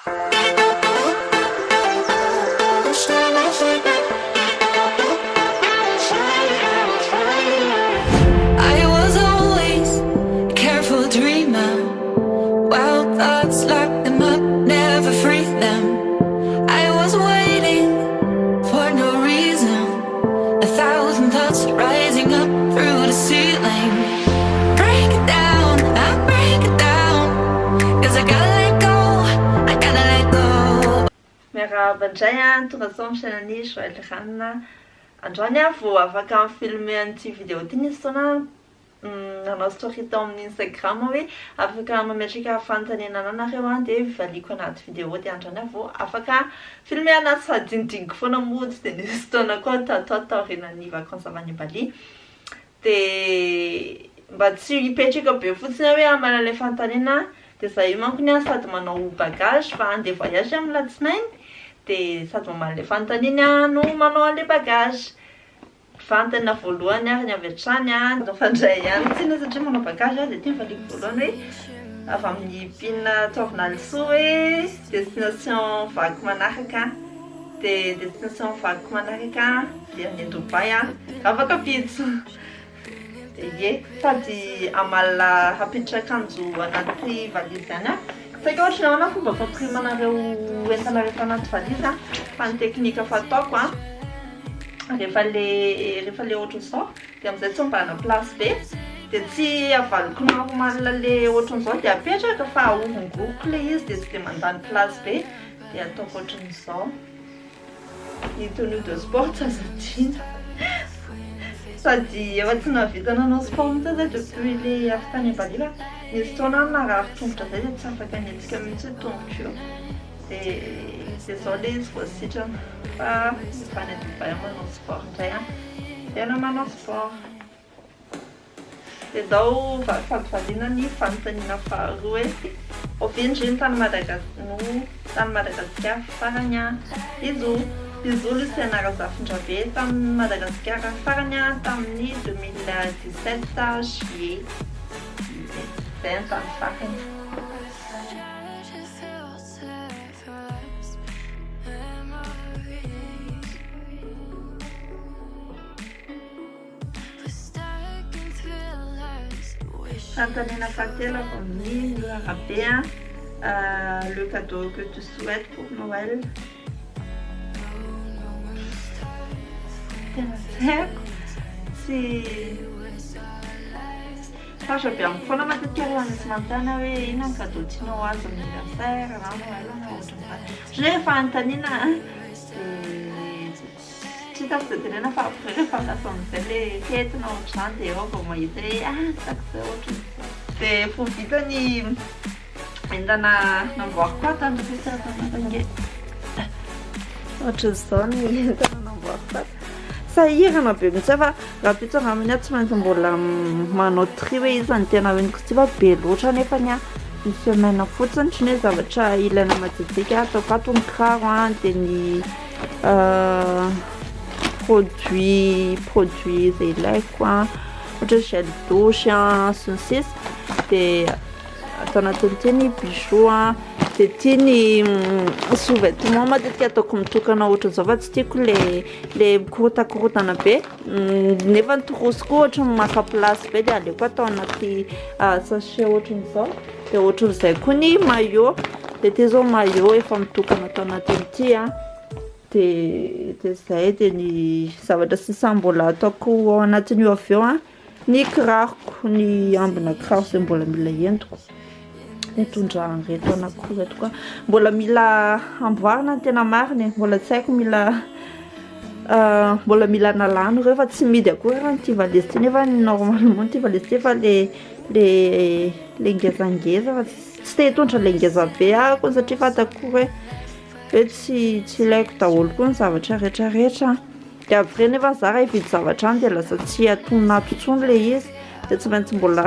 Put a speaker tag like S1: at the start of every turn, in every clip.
S1: I was always a careful dreamer. Wild thoughts lock them up, never free them. I was waiting for no reason. 1,000 thoughts rising up through the ceiling. Break it down, I break it down. 'Cause I gotta let go, I gotta let go.
S2: Miarahaba indray a tonga sao amin'ny chaîne-ny Joël Ranina. Androany a vao afaka mifilmer an'ity vidéo ity nisy fotoana nanao story tao amin'ny Instagram hoe afaka mametraka fanontaniana anareo a dia valiko anaty vidéo dia androany a vao afaka filmer anazy fa dinidiniko foana mody dia nisy fotoana koa tatao aorianan'ny vacances avy any Bali dia mba tsy hipetraka be fotsiny hoe amana ilay fanontaniana dia zahay manko ny a sady manao bagage fa andeha voyage amin'ny latsinainy dia sady mamaly ilay fanontaniana no manao an'ilay bagage fanontaniana voalohany ary ny avy hatrany a nofandray ihany tsina satria manao bagage a dia tia valiko voalohany hoe avy amin'ny pin taovina lesoa hoe destination vaky manaraka dia destination vaky manaraka dia any Dubai a afaka pizza dia ie sady amala hapiditra akanjo anaty valizy zany a saika ohatra nahoana fomba fampirimana-reo entanareo anaty valizy a fa ny teknika fataoko a rehefa le ohatran'izao dia amin'izay tsy mbanana place be dia tsy avaliko normal le ohatran'izao dia apetraka fa ahorongoroko le izy dia tsy dia mandany place be dia ataoko ohatran'izao ny tenue de sport azadina sady efa tsy navita nanao sport mihitsy zay depuis le avy tany Bali fa nisy fotoana narary tongotra zay dia tsy afaka anetsika mihitsy tongotra io dia zao le izy voasitrana fa efa any Dubai manao sport indray a tena manao sport dia zao fahavaliana ny fanontaniana faharoa hoe ovendreny tany Madagasikara farany a izy olo sy anara-zafindrabe tamin'ny Madagasikara farany a tamin'ny 2017 juillet zay ny tany farany. Fanontaniana fahatelo avy amin'ny Arabe le cadeau que tu souhaites pour Noël. Tena tseko tsy sarotra be amiko foana matetika rehefa misy manontany hoe inona ny cadeau tianao azy amin'ny anniversaire na Noël na ohatran'izany rehefa anontaniana tsy hitako izay tenena fa après rehefa lasa amin'izay le fety na ohatr'izany dia eo vao mahita hoe tsako izay ohatran'izay dia fo vita ny entana namboariko koa tany rehefa ohatran'izao ny entana namboariko koa sahirana be mihitsy fa raha pitsy angamany a tsy maintsy mbola manao tri hoe izy ny tena hoeniko sy fa be loatra nefa ny a ny semaine fotsiny tsy ny hoe zavatra ilaina matsitsika ataoko ato ny kiraro a dia ny produit zay ilaiko a ohatra gel douche a sy ny sisa dia atao anatin'ny tia ny bijou a dia tia ny sous-vêtement matetika ataoko mitokana ohatran'izao fa tsy tiako le mikorotakorotana be nefa ny torosiko ohatra maka place be dia aleoko atao anaty sachet ohatran'izao dia ohatran'izay koa ny maillot dia tia zao maillot efa mitokana atao anatin'ny tia dia zay dia ny zavatra sisa mbola ataoko ao anatin'io avy eo a ny kiraroko ny ambina kiraro zay mbola mila entiko mitondra an'ireto anankireto koa mbola mila amboarina tena marina mbola tsy haiko mbola mila nalano ireo fa tsy midy akory raha nyity valizy ity nefa normalement ty valizy ity fa le ngezangeza fa tsy te hitondra le ngeza be ako satria fantako hoe tsy ilaiko daholo koa ny zavatra rehetrarehetra dia après nefa za raha hividy zavatra any dia lasa tsy atonina ato intsony le izy dia tsy maintsy mbola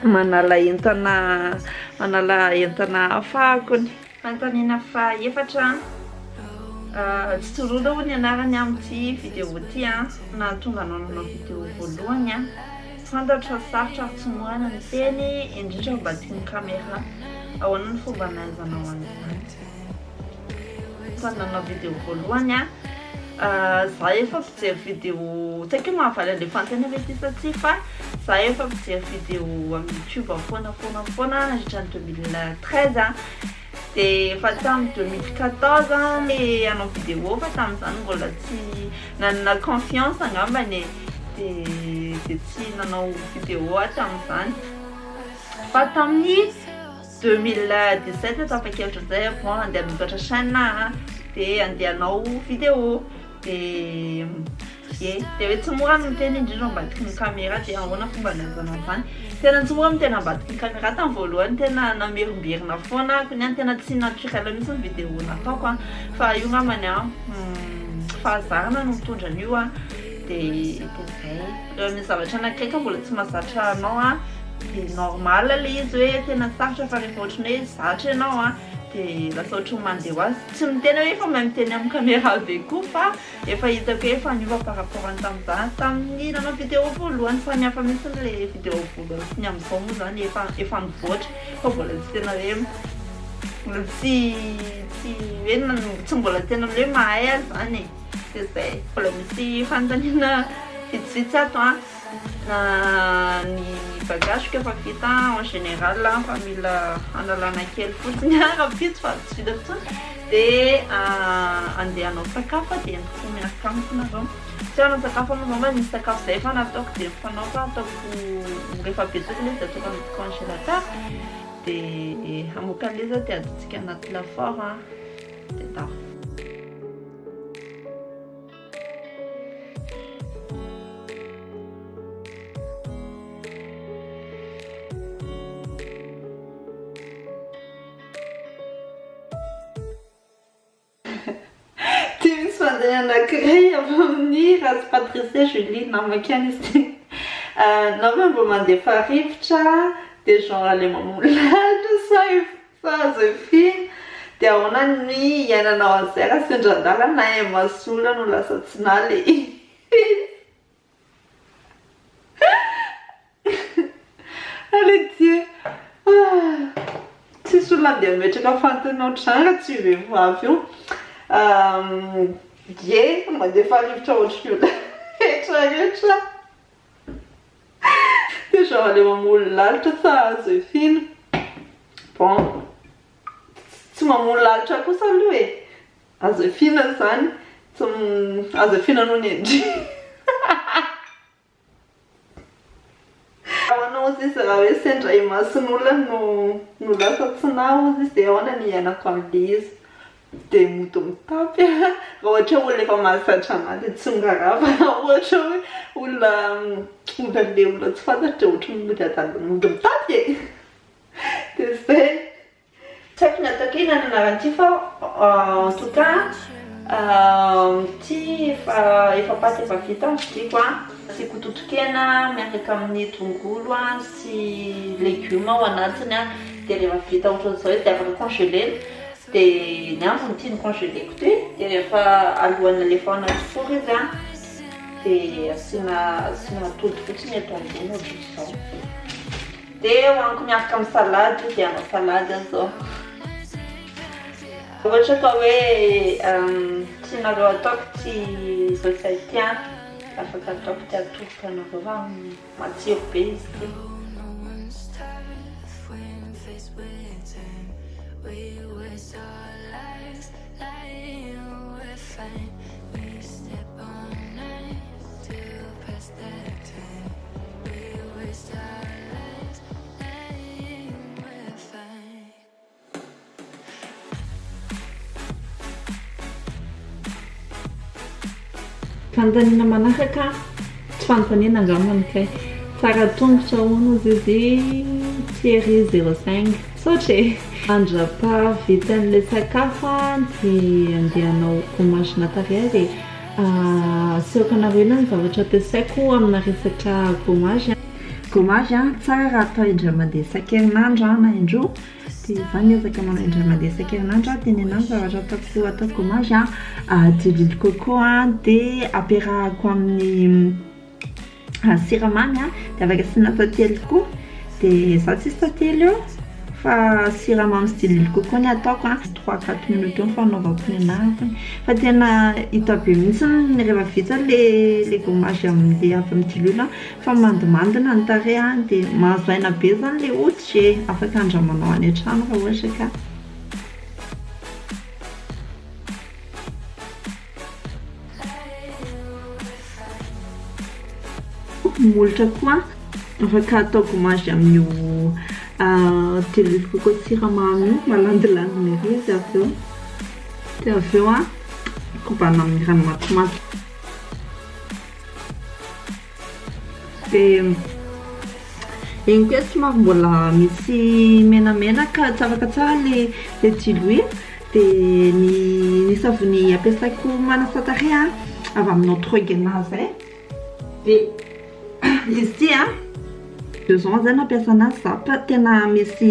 S2: manala entana ahafahako ny fanontaniana fahaefatra tsy toroana ho ny anarany amin'ity vidéo ity na tonga nanao vidéo voalohany fantatra sarotra tsy morana ny teny indrindra mba tiany caméra ahoana ny fomba nahaizanao an'izany. Fanana vidéo voalohany za efa mpijery vidéo tsy haiko hoe mahavaly an'ilay fanontaniana ve ty sa tsy fa za efa mpijery vidéo amin'ny YouTube foana nandritran'ny 2013 de efa tamin'ny 2014 le anao vidéo fa tamin'izany mbola tsy nanana confiance angambany de tsy nanao vidéo tamin'izany fa tamin'ny 2017 tafa-kevitra zay bon andeha mitondra chaîne de andeha hanao vidéo de hoe tsy mora no miteny indrindra ambadiky ny caméra de ahoana fomba nahaizanao zany. Tena tsy mora miteny ambadiky ny caméra tamin'ny voalohany, tena namerimberina foana koniany tena tsy naturel mihitsy ny vidéo nataoko fa io ngambany fahazarana no mitondra an'io de zay. Misy zavatra anakaiky mbola tsy mahazatra anao de normal le izy hoe tena sarotra fa rehefa ohatrany hoe zatra ianao de lasa ohatry mandeha ho azy tsy miteny hoe efa mahay miteny amin'ny caméra be koa fa efa hitako hoe efa niova par rapport any tamin'izany tamin'ny nanao vidéo voalohany samy hafa mihitsy le vidéo voalohany sy ny amin'izao moa zany efa mivoatra fa mbola tsy tena hoe tsy mbola tena hoe mahay azy zany de zay. Mbola misy fanontaniana vitsivitsy ato ny bagage efa vita en général fa mila analana kely fotsiny rapide fa tsy vita fotsiny de andeha hanao sakafo de endriko miaraka amiko nareo tsy hanao sakafo moa misy sakafo zay fa nataoko de fanao fa ataoko rehefa betsaka le de ataoko anaty congélateur de amoaka le zao de aditsika anaty lafaoro de tao. Anak'iray avy amin'ny razy Patricia Julie namako ihany izy namako mbo mandefa rivotra de genre le mamono lalitra sa Zefina de ahoana ny iainanao an'izay raha sendran-dalana na masola no lasa tsy naly allez Dieu tsisy olona andeha metraka fantanao trano raha tsy vehivavy io mandefa rivotra ohatry olona rehetrarehetra de genre le mamono lalitra sa Zefina bon tsy mamono lalitra kosa aloha Zefina zany Zefina no nendry ahoana ozy izy raha hoe sendra imasin'olona no lasa tsy na ozy izy de ahoana ny iainako am'le izy de mody mitapy raha ohatra olona efa mahazatra anazy de tsy mirarava ohatra hoe olona le olona tsy fantatra de ohatra mody adaliny mody mitapy de zay tsy haiko ny ataoko nananaran'ity fa en tout cas ty efa paty efa vita vidiko sy kototokena miaraka amin'ny tongolo sy légume ao anatiny de rehefa vita ohatran'izao izy de afaka congelena de ny ambony tiany congeleko ty de rehefa alohan'ny alefa ao anaty four izy de asina atody fotsiny atao ambony ohatran'izao de hoaniko miaraka amin'ny salady de anao salady zao. Ohatra ka hoe tianareo ataoko ty zao tsy haity afaka ataoko ty atoboka anareo fa matsiro be izy ty. Fanontaniana manaraka tsy fanontaniana angambany kay tsara tongotra hono izy Thierry 05 saotra andrapa vitan'le sakafo de andeha hanao gommage naturel de asehoako anareo ny zavatra ampiasaiko amina resaka gommage tsara atao indray mandeha isan-kerinandro na indroa de zany ezaka manao indray mandeha isan-kerinandro de ny anany zavatra atao gommage de l'huile coco de ampiarahako amin'ny siramamy de afaka asina tantely koa de za tsisy tantely eo fa siramamy style kokoa ny ataoko 3-4 minutes eo fanaovako ny anahako fa tena hita be mihitsy rehefa vita le gommage amin'le avy amin'ny diluile fa mandimandina ny tarehy dia mahazo aina be zany le hoditra afaka andramanao any an-trano raha ohatra ka molitra koa afaka atao gommage amin'io diluile kokoa siramamy io malandilandina ery izy avy eo dia avy eo kobana amin'ny rano matomaty dia iny koa somary mbola misy menamena ka tsy afaka tsara le diluile dia ny savony ampiasaiko manasa tarehy avy amin'ny Neutrogena dia izy ity 2 ans zay nampiasa anazy za fa tena misy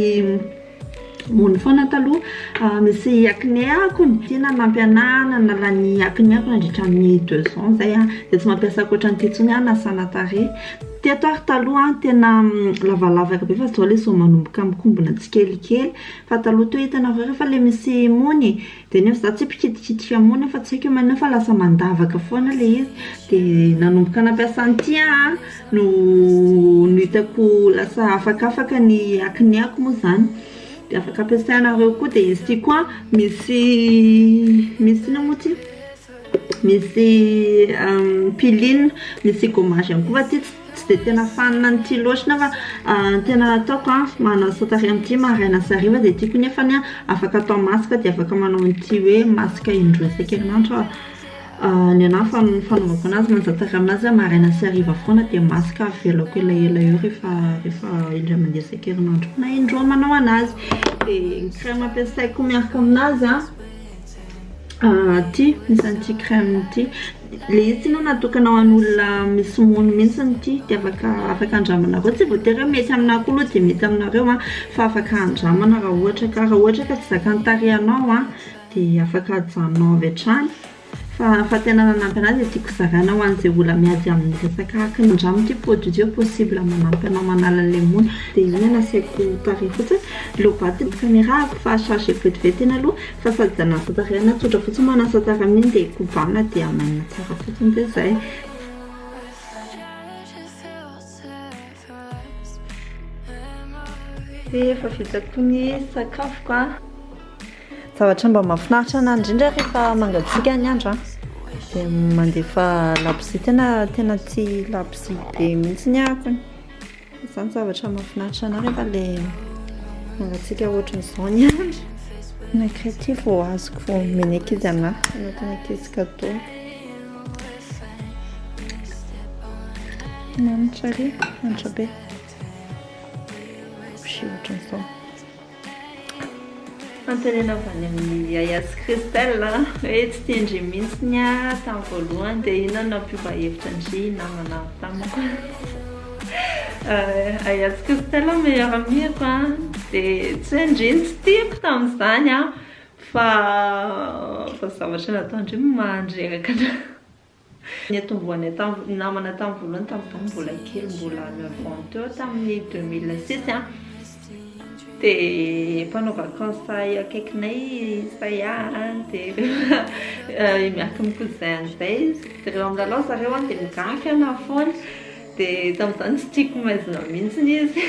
S2: mony foana taloha misy acné kondiana nampy anahy nalany acné ako nandritra amin'ny 2 ans zay dia tsy mampiasa koatra ny titsony nasana tarehy teto ary taloha tena lavalavaka be fa zao le zao manomboka mikombona tsikelikely fa taloha to hitanareo rehefa le misy mony dia nefa za tsy mpikitikitiky mony fa tsy haiko manao fa lasa mandavaka foana le izy dia nanomboka nampiasa an'ity no hitako lasa afakafaka ny acné ako moa zany dia afaka ampiasainareo koa dia izy ity koa misy ino moa ty misy piline misy gommage ihany koa fa ty tsy dia tena fanina n'ity loatra fa tena ataoko manasa tarehy amin'ity maraina sy hariva dia tiako nefa afaka atao masaka dia afaka manao an'ity hoe masaka indroa isan-kerinandro ny anahy fanaovako anazy manjatarehy aminazy maraina sy hariva foana dia masaka avelako elaela eo rehefa indray mandeha isan-kerinandro na indroa manao anazy dia ny crème ampiasaiko miaraka aminazy ty misy an'ity crème ity le izy no natokana ho an'olona misy mony mihitsy ity dia afaka andramanareo tsy voatery mety aminah koa aloha dia mety aminareo fa afaka andramana raha ohatra ka tsy zakany tarehanao dia afaka ajanonao avy hatrany fa tena nanampy anazy tiako zaraina ho an'izay olona miady amin'ny resaka akiny andramo ty produit io possible manampy anao manala le mony dia io nasiako tarehy fotsiny lobaty caméra fa chargé vetivety tena aloha fa sady zanasa tarehy tsotra fotsiny manasa tarehy amin'iny dia kobana dia amainina tsara fotsiny dia zay efa vitako ny sakafoko zavatra mba mahafinaritra anahy indrindra rehefa mangatsiaka ny andro dia mandefa labosy tena tsy labosy be mihitsy ny ako izany zavatra mahafinaritra anahy rehefa le mangatsiaka ohatran'izao ny andro na créatif vao azoko meneka izy anahy anatiny ankizy cadeau manitra ry manitra be ohatran'izao antonena avy any amin'ny Ayas Christelle hoe tsy tendry mihitsy ny tamin'ny voalohany dia ino nampiova hevitra ndry namana tamiko Ayas Christelle meilleur amiko dia tsy indriny tsy tiako tamin'izany fa zavatra nataondry mandreraka ny atomboany namana tamin'ny voalohany tamin'ny mbola kely mbola 9 ans teo tamin'ny 2006 dia mpanao vacances akaikinay saya dia miaraka amin'ny cousin zay dia rehefa milalao zareo dia migafy anahy foana dia tamin'izany tsy tiako maizina mihitsy izy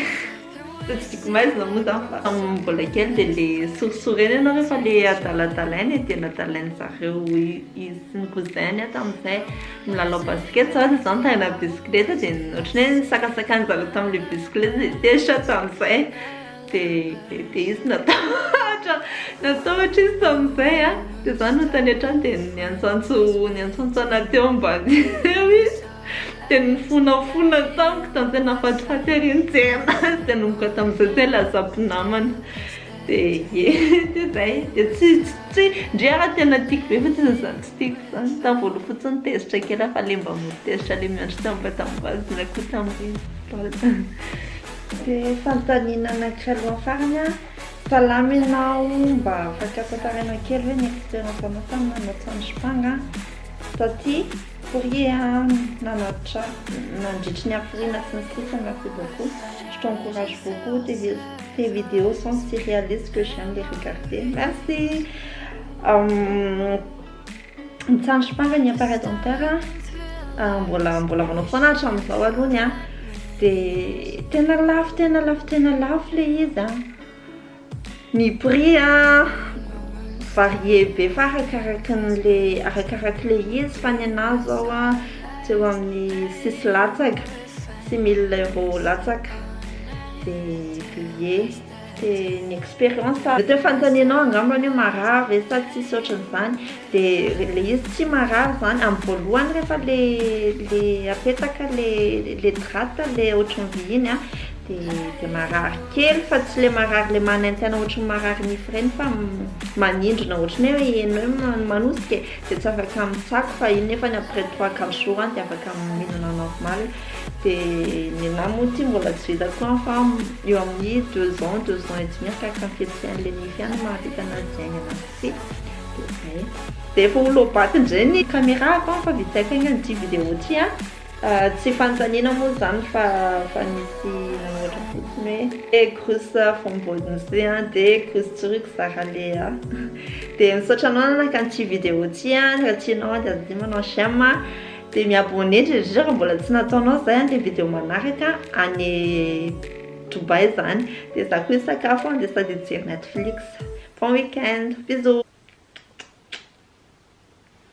S2: tsy tiako maizina moa zany fa mbola kely dia le sorisoreny ianao rehefa le adaladalainy dia nadalainy zareo izy sy ny cousin tamin'izay milalao basket sao dia zany tagna bisikileta dia ohatrany hoe sakasakany zareo tamin'le bisikileta dia tesitra tamin'izay dia izy natao ohatra izy tamin'izay dia zany no tany hatrany dia niantsantso anahy teo mba eo izy dia nifonafona tamiko tamin'izay nafatifaty ery nijery anazy dia nomboka tamin'izay zay lasa mpinamana dia zay dia tsy ndre raha tena tiako be fa tena zany tsy tiako zany tamin'ny voaloha fotsiny tezitra kely fa le mba tezitra le miandry tamin'ny bazina koa tamin'ireny dia fanontaniana anankiray aloha farany salama ianao mba afaka ampataraina kely hoe ny expérience anao tamin'ny natsandrapanga taty fourrier nanatitra nandritry ny hafiriana sy ny sisa merci beaucoup je t'encourage beaucoup dia des vidéos sensorialistes que j'aime les regarder. Merci. Mitsandratra mpangany appareil dentaire mbola manao foana hatramin'izao aloha a dia tena lafo le izy a. Ny prix a varié be fa arakaraka le izy fa ny anahy zao a teo amin'ny 6 latsaka 6 000 € latsaka dia billet. Dia ny expérience teo fanontanianao angambany hoe marary ve sa tsisy ohatran'izany dia le izy tsy marary zany amin'ny voalohany rehefa le apetaka le drata le ohatran'ny vy iny a dia marary kely fa tsy le marary le manentana ohatran'ny marary nify ireny fa manindrona ohatran'ny hoe ianao manosika dia tsy afaka mitsako fa iny nefa ny après 3-4 jours any dia afaka mihinana normal. Dia ny anahy moa ty mbola tsy vitako fa eo amin'ny 2 ans et demi afaka mifetsihany le nify ihany mahavita anazy zegny anazy ty. Dia zay. Dia efa olobaty indray ny caméra fa vitako igny an'ity vidéo ty a. Tsy fanontaniana moa zany fa nisy nanoatra fotsiny hoe grosy fambodiny zay a dia grosy tsoriko zara le a. Dia misaotra anao nanaka an'ity vidéo ty a raha tianao dia azo manao j'aime dia miabonné ndrindra mbola tsy nataonao zay le vidéo manaraka any Dubai zany dia za koa sakafo dia sady hijery Netflix. Bon week-end, bisous.